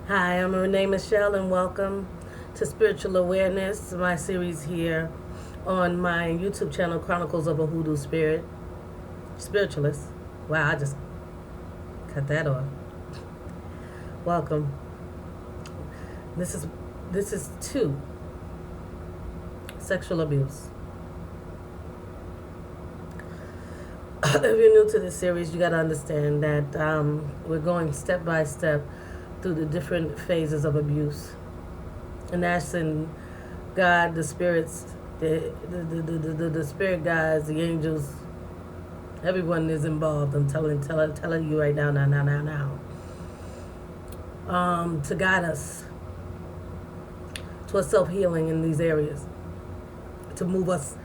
Hi, I'm Renee Michelle, and welcome to Spiritual Awareness, my series here on my YouTube channel, Chronicles of a Hoodoo Spirit Spiritualist. Wow, I just cut that off. Welcome. This is this is two sexual abuse. If you're new to this series, you got to understand that we're going step by step through the different phases of abuse, and that's in God, the spirits, the spirit guides, the angels, everyone is involved. I'm telling you right now, to guide us to a self healing in these areas, to move us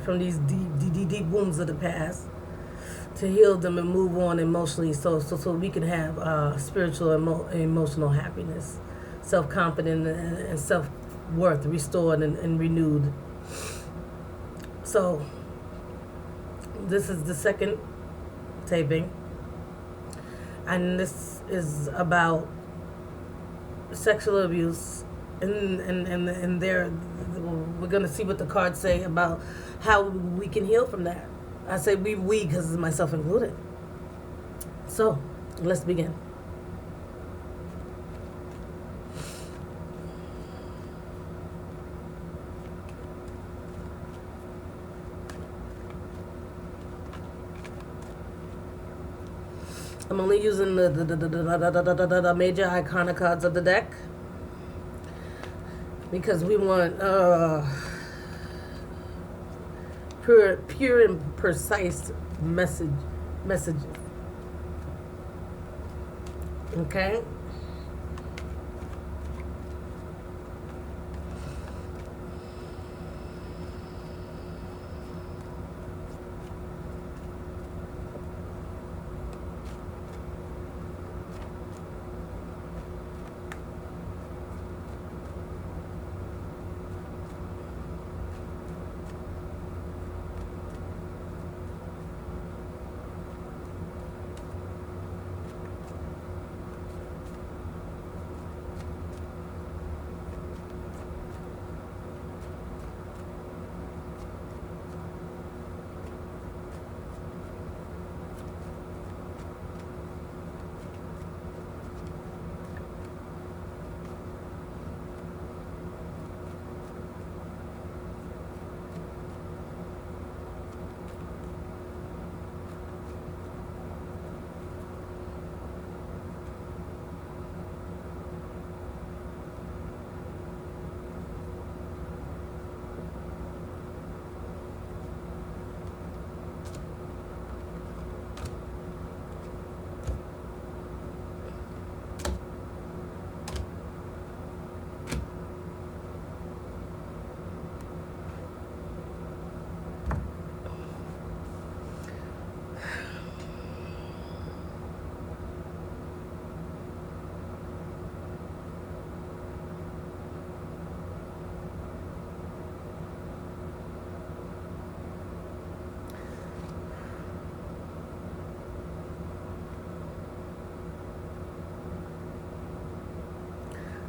from these deep wounds of the past, to heal them and move on emotionally, so we can have spiritual and emotional happiness, self confidence, and self worth restored and renewed. So this is the second taping, and this is about sexual abuse, and there we're gonna see what the cards say about how we can heal from that. I say we because it's myself included. So let's begin. I'm only using the major iconic cards of the deck because we want pure and precise messages. Okay.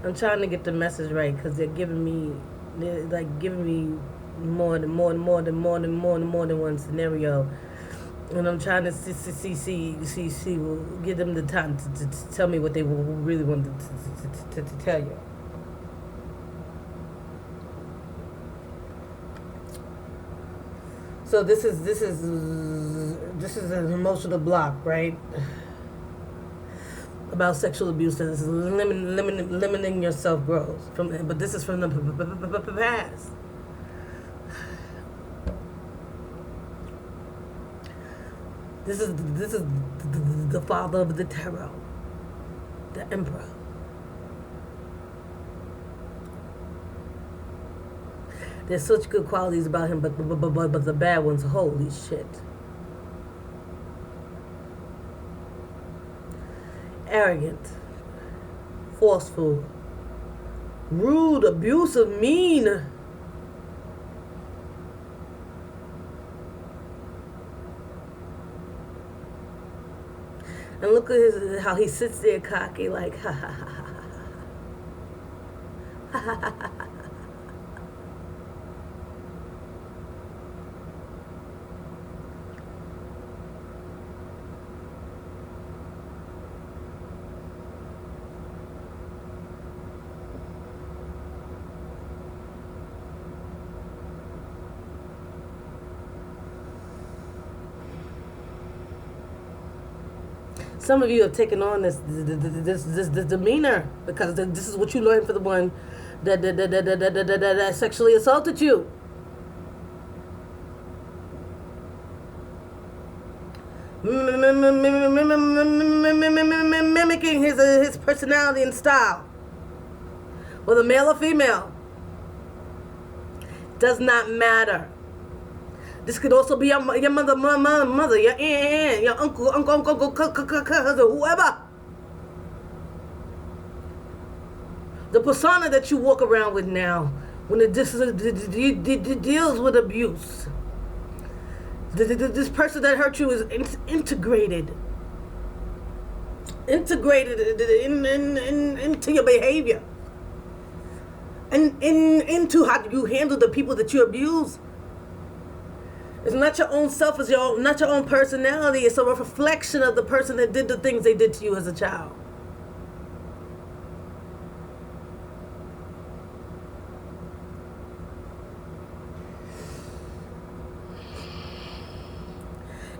I'm trying to get the message right because they're like giving me more than one scenario, and I'm trying to give them the time to tell me what they really want to tell you. So this is an emotional block, right? About sexual abuse that is limiting your self growth from, but this is from the past. This is the father of the tarot, the emperor. There's such good qualities about him, but the bad ones, holy shit. Arrogant, forceful, rude, abusive, mean. And look at how he sits there cocky, like, ha ha ha ha ha ha ha ha ha. Some of you have taken on this demeanor because this is what you learned for the one that sexually assaulted you. Mimicking his personality and style, whether male or female, does not matter. This could also be your mother, your aunt, your uncle, cousin, whoever. The persona that you walk around with now, when it deals with abuse, this person that hurt you is integrated into your behavior, and into how you handle the people that you abuse. It's not your own self, it's not your own personality. It's a reflection of the person that did the things they did to you as a child.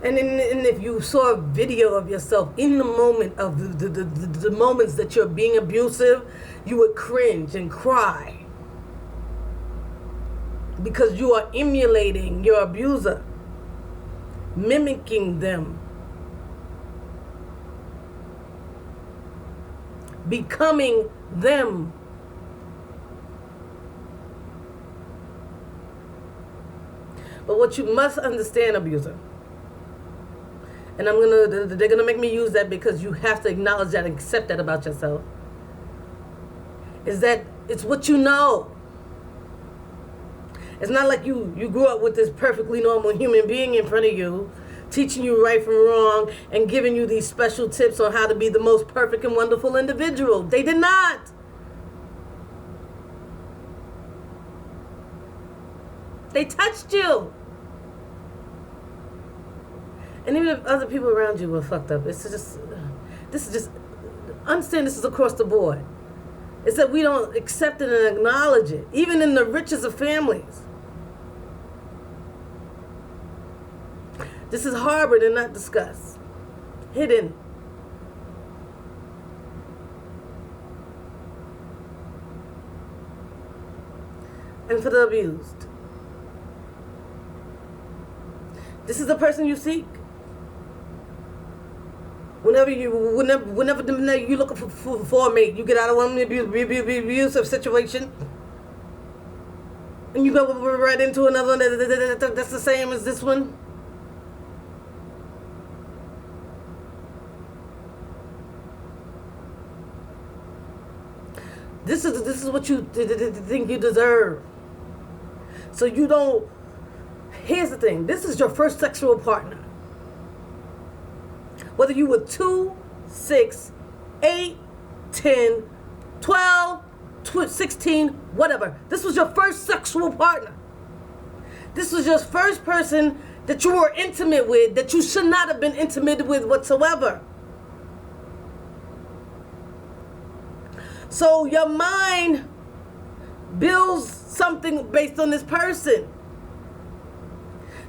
And if you saw a video of yourself in the moment of the moments that you're being abusive, you would cringe and cry. Because you are emulating your abuser, mimicking them, becoming them. But what you must understand, abuser, and they're gonna make me use that because you have to acknowledge that and accept that about yourself, is that it's what you know. It's not like you grew up with this perfectly normal human being in front of you, teaching you right from wrong and giving you these special tips on how to be the most perfect and wonderful individual. They did not. They touched you. And even if other people around you were fucked up, this is just, understand this is across the board. It's that we don't accept it and acknowledge it, even in the richest of families. This is harbored and not discussed, hidden. And for the abused, this is the person you seek. Whenever you look for a mate, you get out of one abusive situation, and you go right into another one that's the same as this one. This is what you think you deserve. So you don't. Here's the thing. This is your first sexual partner. Whether you were 2, 6, 8, 10, 12, 16, whatever. This was your first sexual partner. This was your first person that you were intimate with, that you should not have been intimate with whatsoever. So your mind builds something based on this person.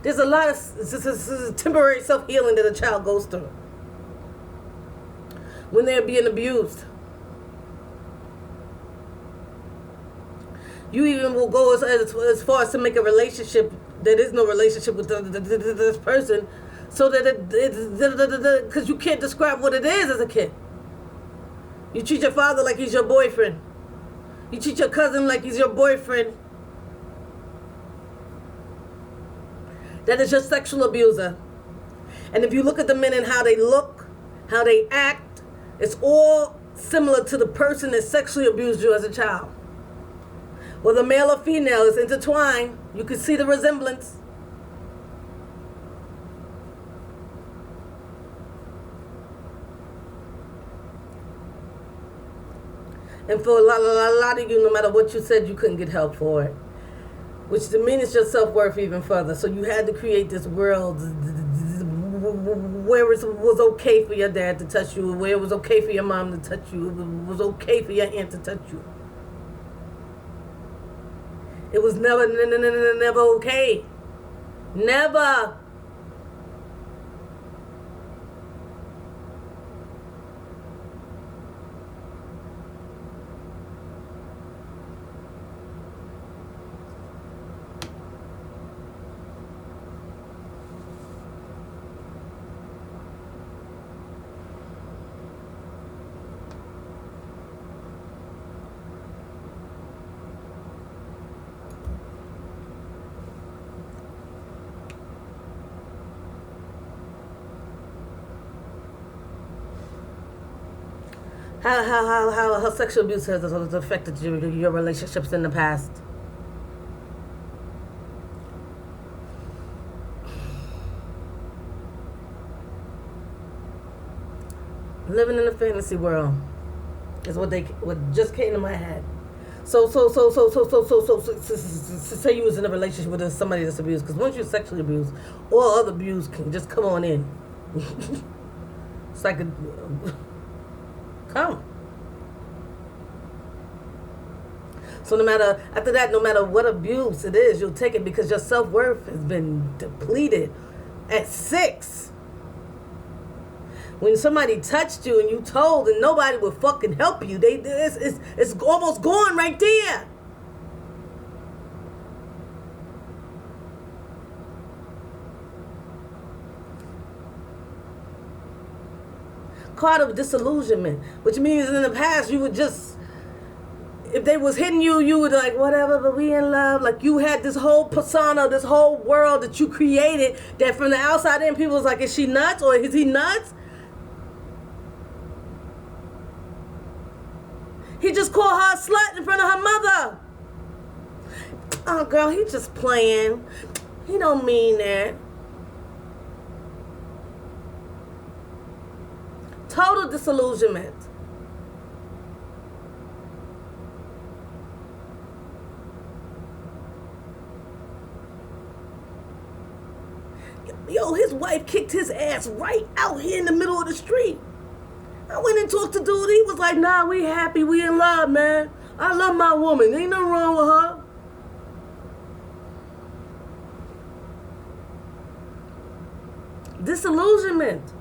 There's a lot of temporary self-healing that a child goes through when they're being abused. You even will go as far as to make a relationship. There is no relationship with this person, so that because you can't describe what it is as a kid. You treat your father like he's your boyfriend. You treat your cousin like he's your boyfriend. That is your sexual abuser. And if you look at the men and how they look, how they act, it's all similar to the person that sexually abused you as a child. Whether male or female, is intertwined. You can see the resemblance. And for a lot of you, no matter what you said, you couldn't get help for it. Which diminished your self-worth even further. So you had to create this world where it was okay for your dad to touch you, where it was okay for your mom to touch you, it was okay for your aunt to touch you. It was never okay. Never. How sexual abuse has affected your relationships in the past? Living in a fantasy world is what just came to my head. So say you was in a relationship with somebody that's abused, because once you're sexually abused, all other abuse can just come on in. It's like come. So after that, no matter what abuse it is, you'll take it because your self-worth has been depleted at 6. When somebody touched you and you told and nobody would fucking help you, it's almost gone right there. Card of disillusionment, which means in the past you would just, if they was hitting you, you would like, whatever, but we in love. Like you had this whole persona, this whole world that you created that from the outside in, people was like, is she nuts or is he nuts? He just called her a slut in front of her mother. Oh, girl, he just playing. He don't mean that. Total disillusionment. Yo, his wife kicked his ass right out here in the middle of the street. I went and talked to dude. He was like, nah, we happy. We in love, man. I love my woman. Ain't nothing wrong with her. Disillusionment.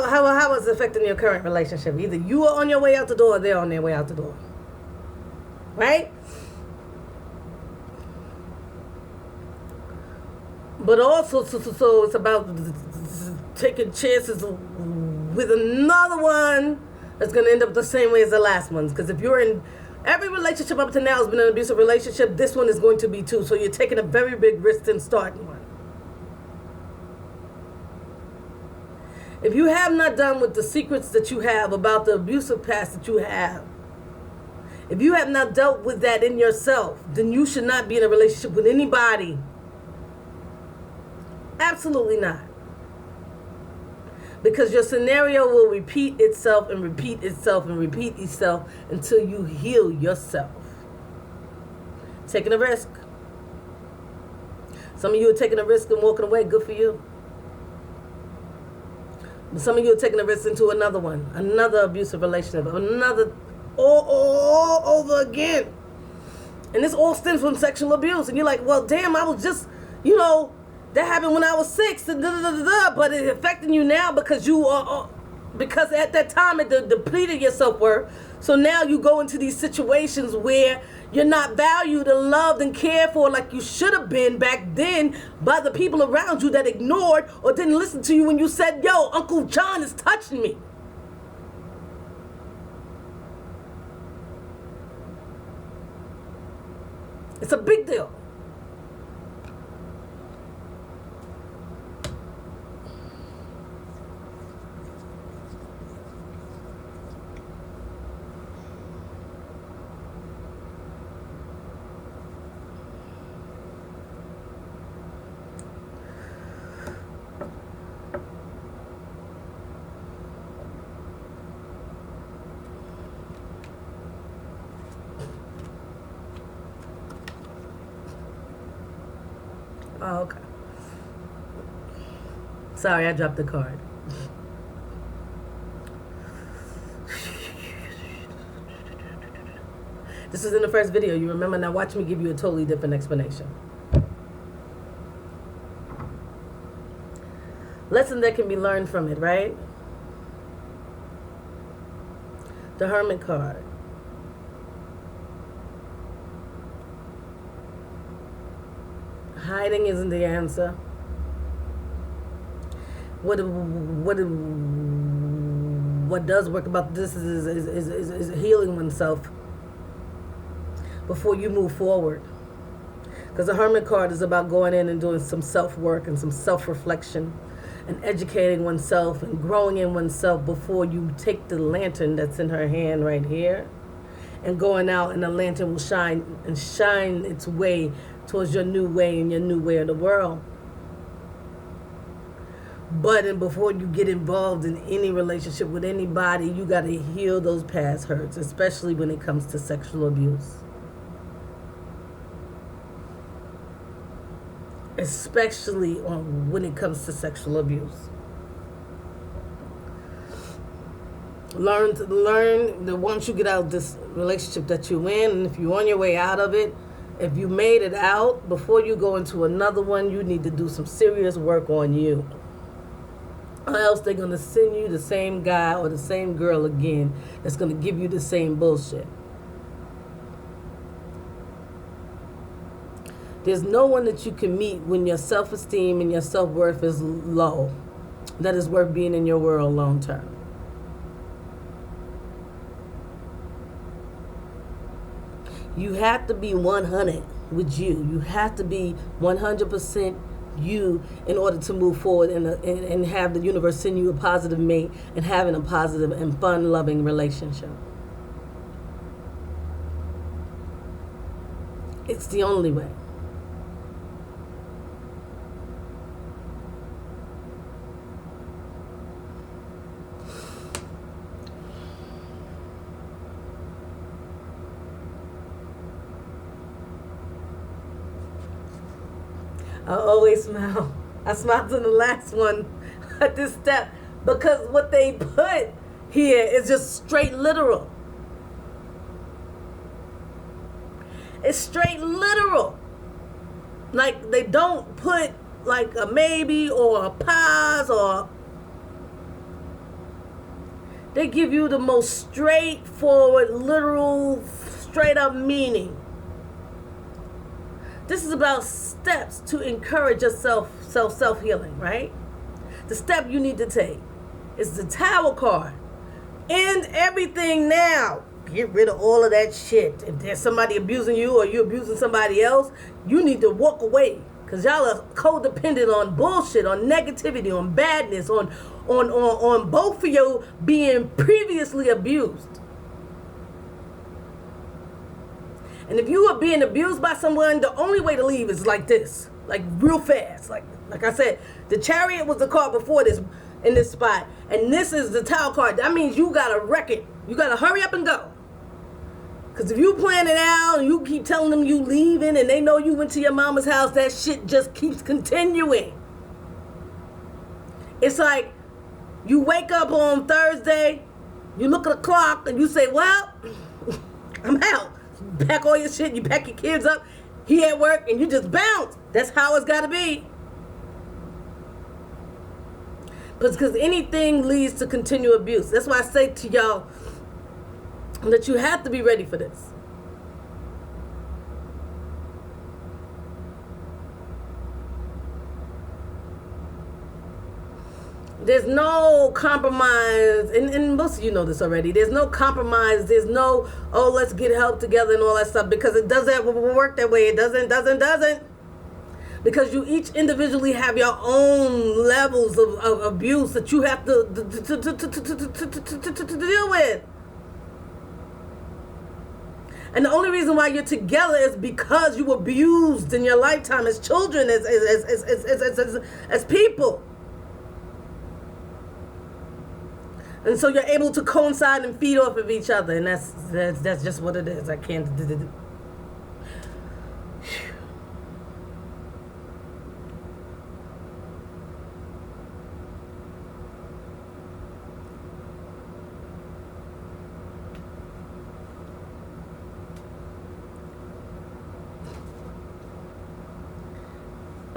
How is it affecting your current relationship? Either you are on your way out the door or they're on their way out the door. Right? But also, so it's about taking chances with another one that's going to end up the same way as the last ones. Because if you're in, every relationship up to now has been an abusive relationship, this one is going to be too. So you're taking a very big risk in starting one. If you have not done with the secrets that you have about the abusive past that you have, if you have not dealt with that in yourself, then you should not be in a relationship with anybody. Absolutely not. Because your scenario will repeat itself and repeat itself and repeat itself until you heal yourself. Taking a risk. Some of you are taking a risk and walking away. Good for you. Some of you are taking a risk into another one, another abusive relationship, another, all over again. And this all stems from sexual abuse. And you're like, well, damn, I was just, that happened when I was 6, but it's affecting you now because because at that time it depleted your self-worth. So now you go into these situations where you're not valued and loved and cared for like you should have been back then by the people around you that ignored or didn't listen to you when you said, yo, Uncle John is touching me. It's a big deal. Oh, okay. Sorry, I dropped the card. This is in the first video. You remember? Now watch me give you a totally different explanation. Lesson that can be learned from it, right? The Hermit card. Hiding isn't the answer. What does work about this is healing oneself before you move forward. Because the Hermit card is about going in and doing some self-work and some self-reflection and educating oneself and growing in oneself before you take the lantern that's in her hand right here and going out, and the lantern will shine its way towards your new way and your new way of the world. But and before you get involved in any relationship with anybody, you got to heal those past hurts, especially when it comes to sexual abuse. Especially when it comes to sexual abuse. Learn that once you get out of this relationship that you're in, and if you're on your way out of it, if you made it out, before you go into another one, you need to do some serious work on you. Or else they're going to send you the same guy or the same girl again that's going to give you the same bullshit. There's no one that you can meet when your self-esteem and your self-worth is low that is worth being in your world long term. You have to be 100 with you. You have to be 100% you in order to move forward and have the universe send you a positive mate and having a positive and fun-loving relationship. It's the only way. I always smile. I smiled on the last one at this step because what they put here is just straight literal. It's straight literal. Like they don't put like a maybe or a pause or they give you the most straightforward, literal, straight up meaning. This is about steps to encourage yourself, self-healing, right? The step you need to take is the Tower card. End everything now. Get rid of all of that shit. If there's somebody abusing you or you're abusing somebody else, you need to walk away. Because y'all are codependent on bullshit, on negativity, on badness, on both of you being previously abused. And if you are being abused by someone, the only way to leave is like this. Like real fast. Like I said, the Chariot was the card before this in this spot. And this is the Tower card. That means you got to wreck it. You got to hurry up and go. Because if you plan it out and you keep telling them you leaving and they know you went to your mama's house, that shit just keeps continuing. It's like you wake up on Thursday, you look at the clock and you say, well, I'm out. You pack all your shit, you pack your kids up, he at work, and you just bounce. That's how it's got to be. Because anything leads to continued abuse. That's why I say to y'all that you have to be ready for this. There's no compromise, and most of you know this already. There's no compromise. There's no, oh, let's get help together and all that stuff, because it doesn't work that way. It doesn't. Because you each individually have your own levels of abuse that you have to deal with. And the only reason why you're together is because you were abused in your lifetime as children, as people. And so you're able to coincide and feed off of each other, and that's just what it is. I can't.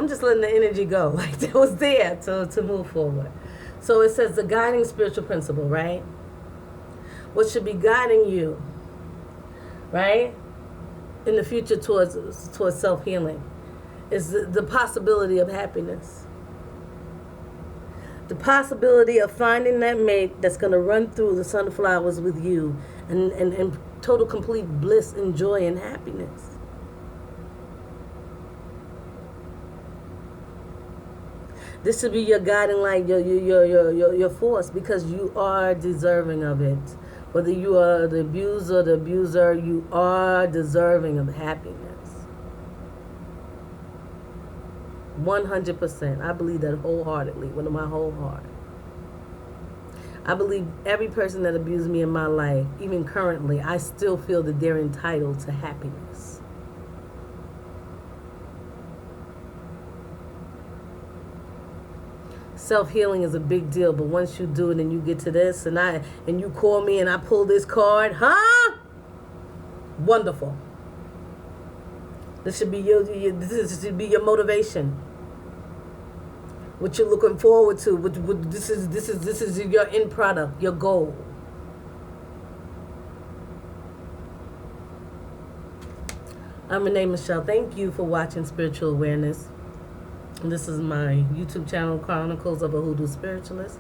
I'm just letting the energy go. Like that was there to move forward. So it says the guiding spiritual principle, right? What should be guiding you, right, in the future towards self-healing is the possibility of happiness. The possibility of finding that mate that's going to run through the sunflowers with you and total complete bliss and joy and happiness. This should be your guiding light, your force, because you are deserving of it. Whether you are the abuser or the abuser, you are deserving of happiness. 100%. I believe that wholeheartedly, with my whole heart. I believe every person that abused me in my life, even currently, I still feel that they're entitled to happiness. Self-healing is a big deal, but once you do it and you get to this and you call me and I pull this card, wonderful. This should be this should be your motivation. What you're looking forward to. This is your end product, your goal. I'm Renee Michelle. Thank you for watching Spiritual Awareness. And this is my YouTube channel, Chronicles of a Hoodoo Spiritualist.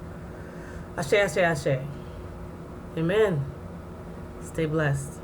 Ashe, ashe, ashe. Amen. Stay blessed.